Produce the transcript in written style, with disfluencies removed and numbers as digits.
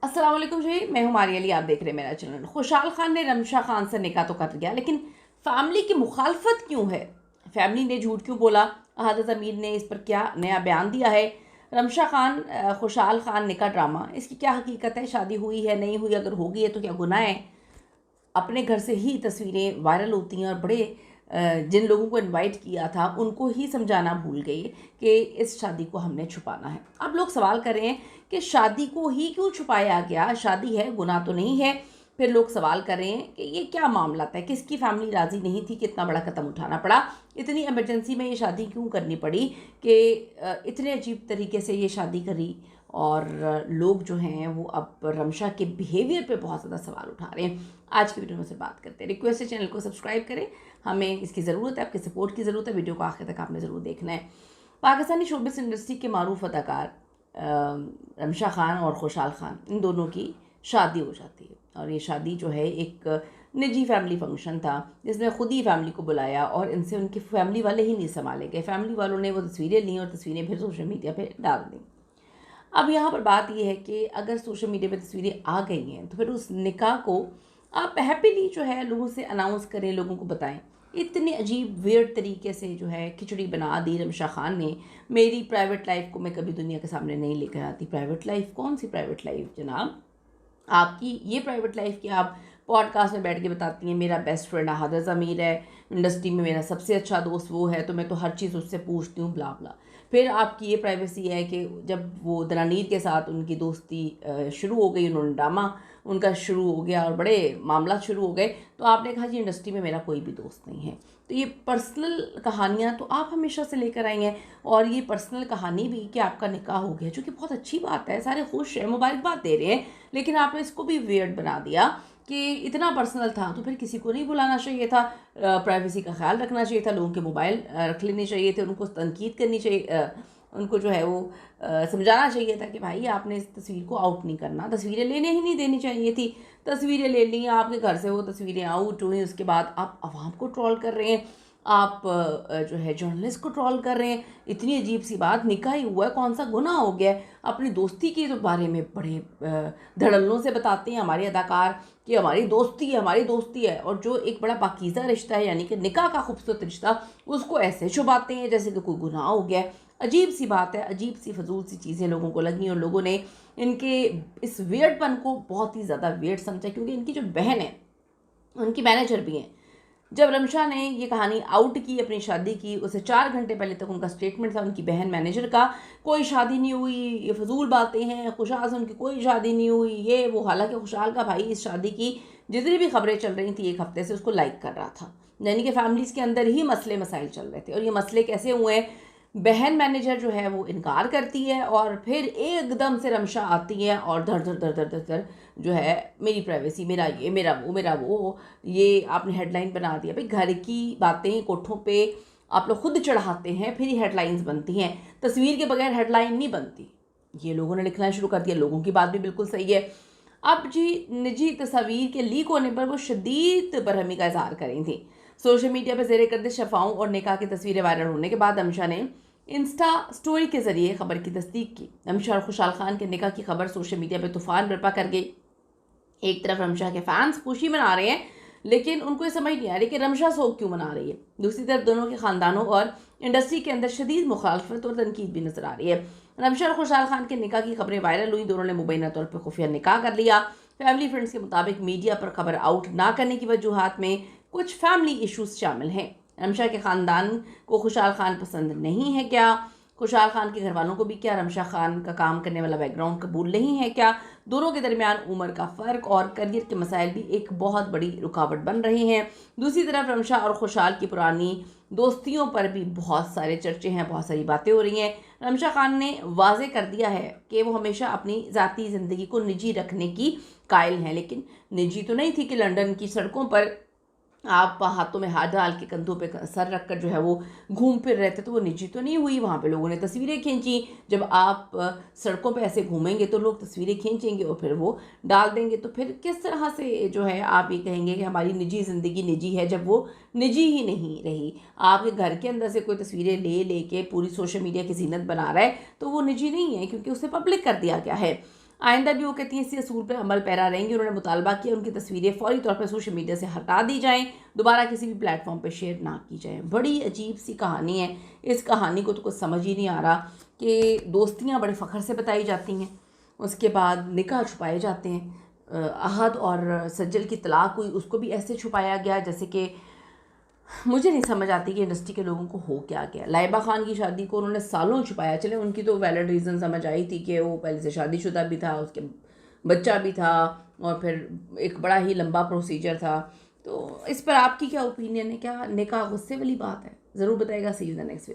अस्सलाम वालेकुम जी, मैं हूँ मारिया अली। आप देख रहे हैं मेरा चैनल। खुशहाल खान ने रमशा खान से निकाह तो कर लिया, लेकिन फैमिली की मुखालफत क्यों है? फैमिली ने झूठ क्यों बोला? अहाद ज़मीर ने इस पर क्या नया बयान दिया है? रमशा खान खुशहाल खान निकाह ड्रामा, इसकी क्या हकीकत है? शादी हुई है, नहीं हुई? अगर हो गई है तो क्या गुनाह है? अपने घर से ही तस्वीरें वायरल होती हैं और बड़े जिन लोगों को इनवाइट किया था उनको ही समझाना भूल गई कि इस शादी को हमने छुपाना है। अब लोग सवाल कर रहे हैं कि शादी को ही क्यों छुपाया गया? शादी है, गुनाह तो नहीं है। फिर लोग सवाल कर रहे हैं कि ये क्या मामला था, किसकी फैमिली राज़ी नहीं थी कि इतना बड़ा कदम उठाना पड़ा, इतनी इमरजेंसी में ये शादी क्यों करनी पड़ी कि इतने अजीब तरीके से ये शादी करी। और लोग जो हैं वो अब रमशा के बिहेवियर पे बहुत ज़्यादा सवाल उठा रहे हैं। आज की वीडियो में से बात करते हैं। रिक्वेस्ट है चैनल को सब्सक्राइब करें, हमें इसकी ज़रूरत है, आपके सपोर्ट की ज़रूरत है। वीडियो को आखिर तक आपने ज़रूर देखना है। पाकिस्तानी शोबिस इंडस्ट्री के मारूफ अदाकार रमशा खान और खुशहाल खान, इन दोनों की शादी हो जाती है। और ये शादी जो है एक निजी फैमिली फंक्शन था जिसमें खुद ही फैमिली को बुलाया और इनसे उनके फैमिली वाले ही नहीं संभाले गए। फैमिली वालों ने वो तस्वीरें ली और तस्वीरें फिर सोशल मीडिया पर डाल दी। अब यहाँ पर बात यह है कि अगर सोशल मीडिया पे तस्वीरें आ गई हैं तो फिर उस निकाह को आप हैप्पीली जो है लोगों से अनाउंस करें, लोगों को बताएं। इतने अजीब वियर्ड तरीके से जो है खिचड़ी बना दी रमशा खान ने। मेरी प्राइवेट लाइफ को मैं कभी दुनिया के सामने नहीं लेकर आती। Private life? कौन सी प्राइवेट लाइफ जनाब? आपकी ये प्राइवेट लाइफ की आप पॉडकास्ट में बैठ के बताती हैं मेरा बेस्ट फ्रेंड अहाद ज़मीर है, इंडस्ट्री में मेरा सबसे अच्छा दोस्त वो है, तो मैं तो हर चीज़ उससे पूछती हूँ, ब्ला ब्ला। फिर आपकी ये प्राइवेसी है कि जब वो दनानीर के साथ उनकी दोस्ती शुरू हो गई, उन्होंने ड्रामा उनका शुरू हो गया और बड़े मामला शुरू हो गए, तो आपने कहा जी इंडस्ट्री में मेरा कोई भी दोस्त नहीं है। तो ये पर्सनल कहानियाँ तो आप हमेशा से लेकर आई हैं। और ये पर्सनल कहानी भी कि आपका निकाह हो गया, जो कि बहुत अच्छी बात है, सारे खुश हैं, मुबारकबाद दे रहे हैं, लेकिन आपने इसको भी वियर्ड बना दिया कि इतना पर्सनल था तो फिर किसी को नहीं बुलाना चाहिए था। प्राइवेसी का ख्याल रखना चाहिए था, लोगों के मोबाइल रख लेने चाहिए थे, उनको तनकीद करनी चाहिए, उनको जो है वो समझाना चाहिए था कि भाई आपने इस तस्वीर को आउट नहीं करना, तस्वीरें लेने ही नहीं देनी चाहिए थी। तस्वीरें ले ली, आपके घर से वो तस्वीरें आउट हुई, उसके बाद आप आवाम को ट्रोल कर रहे हैं, आप जो है जर्नलिस्ट को ट्रोल कर रहे हैं। इतनी अजीब सी बात, निकाह ही हुआ है, कौन सा गुनाह हो गया है? अपनी दोस्ती के तो बारे में बड़े धड़ल्लों से बताते हैं हमारे अदाकार कि हमारी दोस्ती है, हमारी दोस्ती है, और जो एक बड़ा पाकीज़ा रिश्ता है यानी कि निकाह का खूबसूरत रिश्ता, उसको ऐसे छुपाते हैं जैसे कि कोई गुनाह हो गया है। अजीब सी बात है, अजीब सी फजूल सी चीज़ें लोगों को लगी और लोगों ने इनके इस वियर्डपन को बहुत ही ज़्यादा वियर्ड समझा, क्योंकि इनकी जो बहन है उनकी मैनेजर भी हैं। जब रमशा ने ये कहानी आउट की, अपनी शादी की, उससे 4 घंटे पहले तक उनका स्टेटमेंट था उनकी बहन मैनेजर का, कोई शादी नहीं हुई, ये फजूल बातें हैं, खुशहाल से उनकी कोई शादी नहीं हुई, ये वो। हालांकि खुशहाल का भाई इस शादी की जितनी भी खबरें चल रही थी एक हफ्ते से उसको लाइक कर रहा था, यानी कि फैमिलीज़ के अंदर ही मसले मसाइल चल रहे थे। और ये मसले कैसे हुए? बहन मैनेजर जो है वो इनकार करती है और फिर एकदम से रमशा आती है और धर धर धर धर धर धर जो है मेरी प्राइवेसी, मेरा ये, मेरा वो, मेरा वो। ये आपने हेडलाइन बना दिया। भाई घर की बातें कोठों पे आप लोग खुद चढ़ाते हैं, फिर ही हेडलाइंस बनती हैं। तस्वीर के बगैर हेडलाइन नहीं बनती। ये लोगों ने लिखना शुरू कर दिया। लोगों की बात भी बिल्कुल सही है। अब जी निजी तस्वीर के लीक होने पर वो शदीद बरहमी का इजहार करी थी। सोशल मीडिया पर ज़ेर गर्दिश शफाओं और निकाह की तस्वीरें वायरल होने के बाद रमशा ने इंस्टा स्टोरी के जरिए खबर की तस्दीक की। रमशा और खुशहाल खान के निकाह की खबर सोशल मीडिया पर तूफान बर्पा कर गई। एक तरफ रमशा के फैंस खुशी मना रहे हैं, लेकिन उनको ये समझ नहीं आ रही कि रमशा सोग क्यों मना रही है। दूसरी तरफ दोनों के ख़ानदानों और इंडस्ट्री के अंदर शदीद मुखालफत और तनकीद भी नजर आ रही है। रमशा और खुशहाल खान के निकाह की खबरें वायरल हुई। दोनों ने मुबैना तौर पर खुफिया निकाह कर लिया। फैमिली फ्रेंड्स के मुताबिक मीडिया पर खबर आउट ना करने की वजूहात में कुछ फैमिली इशूज़ शामिल हैं। रमशा के ख़ानदान को खुशहाल खान पसंद नहीं है क्या? खुशहाल खान के घर वालों को भी क्या रमशा खान का काम करने वाला बैकग्राउंड कबूल नहीं है क्या? दोनों के दरमियान उम्र का फ़र्क और करियर के मसाइल भी एक बहुत बड़ी रुकावट बन रहे हैं। दूसरी तरफ रमशा और खुशहाल की पुरानी दोस्तियों पर भी बहुत सारे चर्चे हैं, बहुत सारी बातें हो रही हैं। रमशा खान ने वाजे कर दिया है कि वो हमेशा अपनी ज़ाती ज़िंदगी को निजी रखने की कायल हैं, लेकिन निजी तो नहीं थी कि लंदन की सड़कों पर आप हाथों में हाथ डाल के कंधों पे सर रखकर जो है वो घूम फिर रहे थे, तो वो निजी तो नहीं हुई। वहाँ पे लोगों ने तस्वीरें खींची। जब आप सड़कों पे ऐसे घूमेंगे तो लोग तस्वीरें खींचेंगे और फिर वो डाल देंगे, तो फिर किस तरह से जो है आप ये कहेंगे कि हमारी निजी ज़िंदगी निजी है, जब वो निजी ही नहीं रही। आपके घर के अंदर से कोई तस्वीरें ले लेके पूरी सोशल मीडिया की जीनत बना रहा है तो वो निजी नहीं है, क्योंकि उसे पब्लिक कर दिया गया है। आइंदा भी वो कहती हैं इसी असूल पर अमल पैरा रहेंगी। उन्होंने मुतालबा किया उनकी तस्वीरें फ़ौरी तौर पर सोशल मीडिया से हटा दी जाएँ, दोबारा किसी भी प्लेटफॉर्म पर शेयर ना की जाएँ। बड़ी अजीब सी कहानी है। इस कहानी को तो कुछ समझ ही नहीं आ रहा कि दोस्तियाँ बड़े फ़ख्र से बताई जाती हैं, उसके बाद निकाह छुपाए जाते हैं। अहद और सज्जल की तलाक हुई, उसको भी ऐसे छुपाया गया जैसे कि मुझे नहीं समझ आती कि इंडस्ट्री के लोगों को हो क्या गया। लाइबा खान की शादी को उन्होंने सालों छुपाया। चले उनकी तो वैलिड रीज़न समझ आई थी कि वो पहले से शादीशुदा भी था, उसके बच्चा भी था और फिर एक बड़ा ही लंबा प्रोसीजर था। तो इस पर आपकी क्या ओपिनियन है? क्या निकाह गुस्से वाली बात है? ज़रूर बताइएगा। See you in the next video.